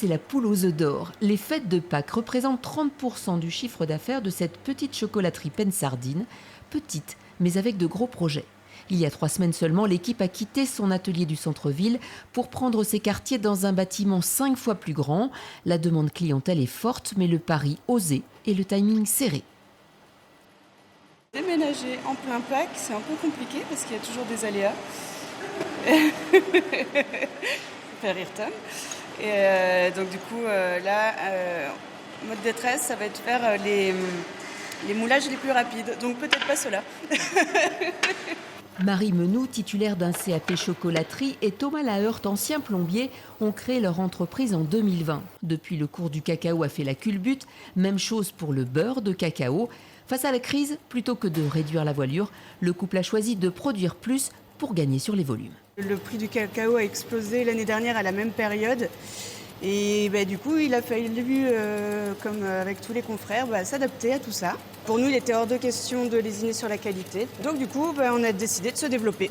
c'est la poule aux œufs d'or. Les fêtes de Pâques représentent 30% du chiffre d'affaires de cette petite chocolaterie Pensardine. Petite, mais avec de gros projets. Il y a 3 semaines seulement, l'équipe a quitté son atelier du centre-ville pour prendre ses quartiers dans un bâtiment 5 fois plus grand. La demande clientèle est forte, mais le pari osé et le timing serré. Déménager en plein Pâques, c'est un peu compliqué parce qu'il y a toujours des aléas. Ça fait rire Tom. Et donc du coup, là, mode détresse, ça va être faire les moulages les plus rapides. Donc peut-être pas ceux-là. Marie Menou, titulaire d'un CAP chocolaterie, et Thomas Laheurte, ancien plombier, ont créé leur entreprise en 2020. Depuis, le cours du cacao a fait la culbute. Même chose pour le beurre de cacao. Face à la crise, plutôt que de réduire la voilure, le couple a choisi de produire plus pour gagner sur les volumes. Le prix du cacao a explosé l'année dernière à la même période. Et du coup, il a fallu, comme avec tous les confrères, s'adapter à tout ça. Pour nous, il était hors de question de lésiner sur la qualité. Donc du coup, on a décidé de se développer.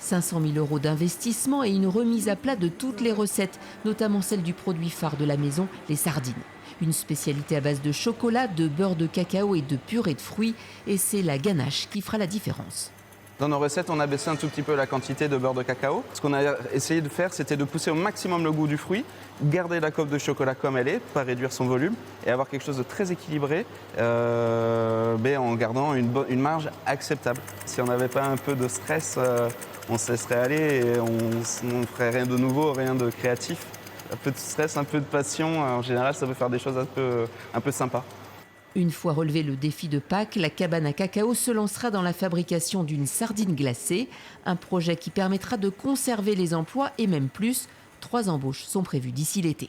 500 000 € d'investissement et une remise à plat de toutes les recettes, notamment celle du produit phare de la maison, les sardines. Une spécialité à base de chocolat, de beurre de cacao et de purée de fruits. Et c'est la ganache qui fera la différence. Dans nos recettes, on a baissé un tout petit peu la quantité de beurre de cacao. Ce qu'on a essayé de faire, c'était de pousser au maximum le goût du fruit, garder la coque de chocolat comme elle est, pas réduire son volume, et avoir quelque chose de très équilibré, en gardant une marge acceptable. Si on n'avait pas un peu de stress, on se laisserait aller et on ferait rien de nouveau, rien de créatif. Un peu de stress, un peu de passion, en général, ça peut faire des choses un peu sympas. Une fois relevé le défi de Pâques, la cabane à cacao se lancera dans la fabrication d'une sardine glacée, un projet qui permettra de conserver les emplois et même plus. 3 embauches sont prévues d'ici l'été.